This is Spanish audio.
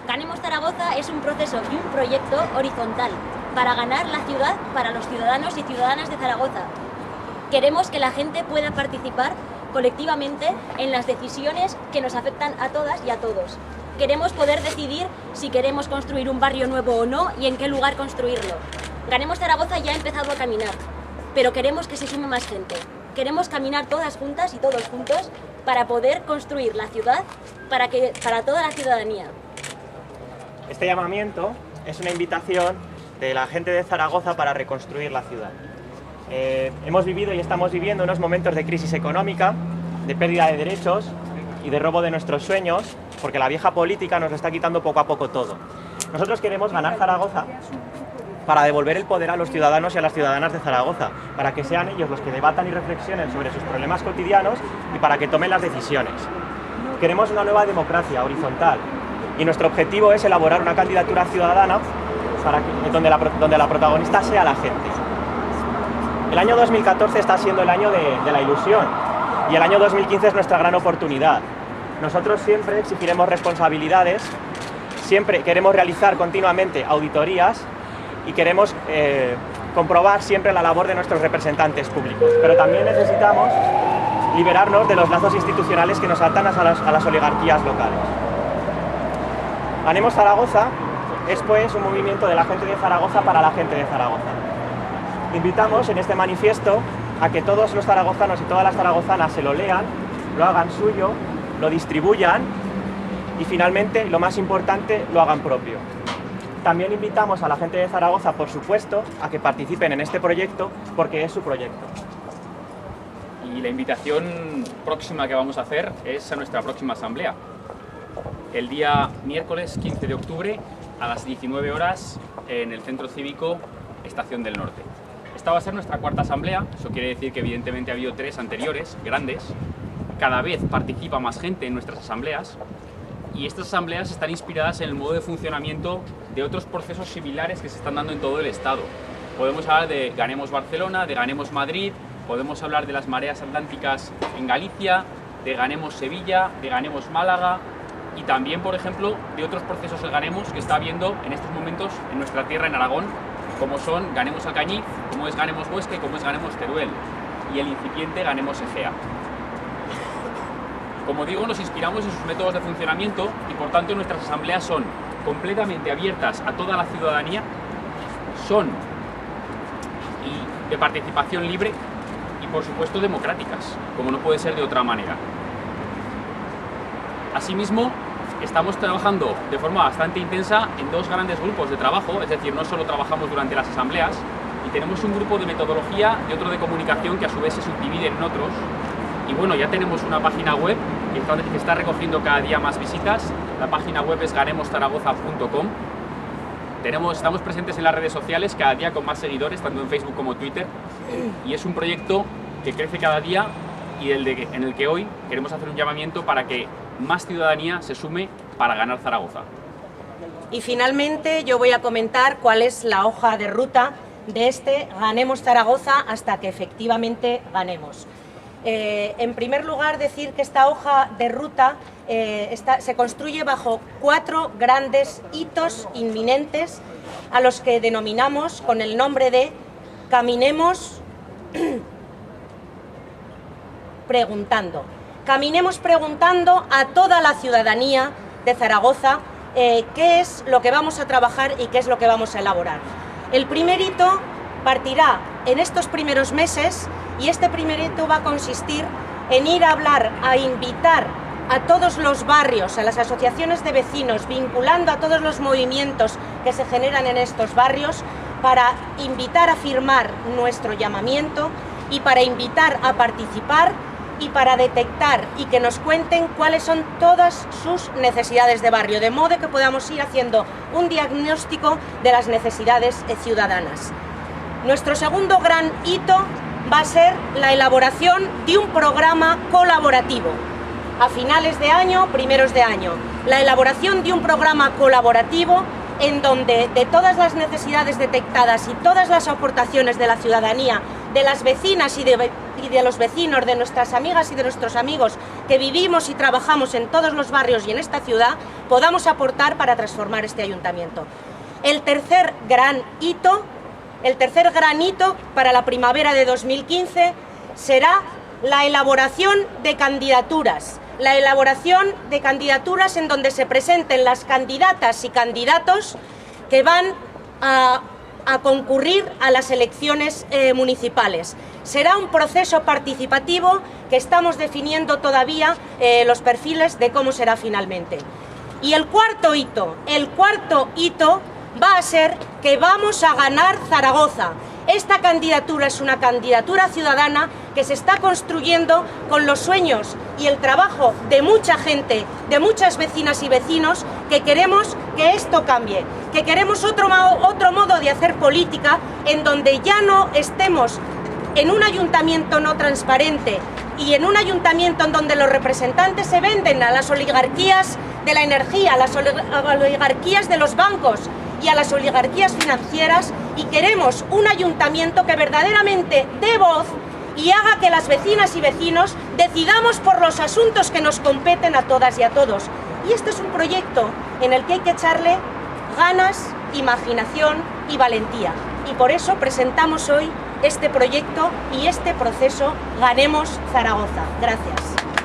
Ganemos Zaragoza es un proceso y un proyecto horizontal para ganar la ciudad para los ciudadanos y ciudadanas de Zaragoza. Queremos que la gente pueda participar colectivamente en las decisiones que nos afectan a todas y a todos. Queremos poder decidir si queremos construir un barrio nuevo o no y en qué lugar construirlo. Ganemos Zaragoza ya ha empezado a caminar, pero queremos que se sume más gente. Queremos caminar todas juntas y todos juntos para poder construir la ciudad para toda la ciudadanía. Este llamamiento es una invitación de la gente de Zaragoza para reconstruir la ciudad. Hemos vivido y estamos viviendo unos momentos de crisis económica, de pérdida de derechos y de robo de nuestros sueños, porque la vieja política nos lo está quitando poco a poco todo. Nosotros queremos ganar Zaragoza para devolver el poder a los ciudadanos y a las ciudadanas de Zaragoza, para que sean ellos los que debatan y reflexionen sobre sus problemas cotidianos y para que tomen las decisiones. Queremos una nueva democracia horizontal y nuestro objetivo es elaborar una candidatura ciudadana donde la protagonista sea la gente. El año 2014 está siendo el año de la ilusión y el año 2015 es nuestra gran oportunidad. Nosotros siempre exigiremos responsabilidades, siempre queremos realizar continuamente auditorías y queremos comprobar siempre la labor de nuestros representantes públicos. Pero también necesitamos liberarnos de los lazos institucionales que nos atan a las oligarquías locales. Ganemos Zaragoza es pues un movimiento de la gente de Zaragoza para la gente de Zaragoza. Invitamos en este manifiesto a que todos los zaragozanos y todas las zaragozanas se lo lean, lo hagan suyo, lo distribuyan y finalmente, lo más importante, lo hagan propio. También invitamos a la gente de Zaragoza, por supuesto, a que participen en este proyecto porque es su proyecto. Y la invitación próxima que vamos a hacer es a nuestra próxima asamblea. El día miércoles 15 de octubre a las 19 horas en el Centro Cívico Estación del Norte. Esta va a ser nuestra cuarta asamblea, eso quiere decir que evidentemente ha habido 3 anteriores, grandes. Cada vez participa más gente en nuestras asambleas y estas asambleas están inspiradas en el modo de funcionamiento de otros procesos similares que se están dando en todo el Estado. Podemos hablar de Ganemos Barcelona, de Ganemos Madrid, podemos hablar de las mareas atlánticas en Galicia, de Ganemos Sevilla, de Ganemos Málaga y también, por ejemplo, de otros procesos de Ganemos que está habiendo en estos momentos en nuestra tierra, en Aragón, como son Ganemos Alcañiz, como es Ganemos Huesca y como es Ganemos Teruel, y el incipiente Ganemos Egea. Como digo, nos inspiramos en sus métodos de funcionamiento y por tanto nuestras asambleas son completamente abiertas a toda la ciudadanía, son de participación libre y por supuesto democráticas, como no puede ser de otra manera. Asimismo, estamos trabajando de forma bastante intensa en 2 grandes grupos de trabajo, es decir, no solo trabajamos durante las asambleas, y tenemos un grupo de metodología y otro de comunicación que a su vez se subdividen en otros. Y bueno, ya tenemos una página web que está recogiendo cada día más visitas. La página web es ganemoszaragoza.com. Estamos presentes en las redes sociales cada día con más seguidores, tanto en Facebook como Twitter. Y es un proyecto que crece cada día y en el que hoy queremos hacer un llamamiento para que más ciudadanía se sume para ganar Zaragoza. Y finalmente yo voy a comentar cuál es la hoja de ruta de este Ganemos Zaragoza hasta que efectivamente ganemos. En primer lugar, decir que esta hoja de ruta se construye bajo 4 grandes hitos inminentes a los que denominamos con el nombre de Caminemos preguntando. Caminemos preguntando a toda la ciudadanía de Zaragoza qué es lo que vamos a trabajar y qué es lo que vamos a elaborar. El primer hito partirá en estos primeros meses y este primer hito va a consistir en ir a hablar, a invitar a todos los barrios, a las asociaciones de vecinos, vinculando a todos los movimientos que se generan en estos barrios para invitar a firmar nuestro llamamiento y para invitar a participar y para detectar y que nos cuenten cuáles son todas sus necesidades de barrio, de modo que podamos ir haciendo un diagnóstico de las necesidades ciudadanas. Nuestro segundo gran hito va a ser la elaboración de un programa colaborativo. A finales de año, primeros de año, la elaboración de un programa colaborativo en donde de todas las necesidades detectadas y todas las aportaciones de la ciudadanía, de las vecinas y de los vecinos, de nuestras amigas y de nuestros amigos que vivimos y trabajamos en todos los barrios y en esta ciudad, podamos aportar para transformar este ayuntamiento. El tercer gran hito para la primavera de 2015 será la elaboración de candidaturas. La elaboración de candidaturas en donde se presenten las candidatas y candidatos que van a concurrir a las elecciones municipales. Será un proceso participativo que estamos definiendo todavía los perfiles de cómo será finalmente. Y el cuarto hito va a ser que vamos a ganar Zaragoza. Esta candidatura es una candidatura ciudadana que se está construyendo con los sueños y el trabajo de mucha gente, de muchas vecinas y vecinos, que queremos que esto cambie, que queremos otro modo de hacer política en donde ya no estemos en un ayuntamiento no transparente y en un ayuntamiento en donde los representantes se venden a las oligarquías de la energía, a las oligarquías de los bancos y a las oligarquías financieras, y queremos un ayuntamiento que verdaderamente dé voz y haga que las vecinas y vecinos decidamos por los asuntos que nos competen a todas y a todos. Y este es un proyecto en el que hay que echarle ganas, imaginación y valentía. Y por eso presentamos hoy este proyecto y este proceso Ganemos Zaragoza. Gracias.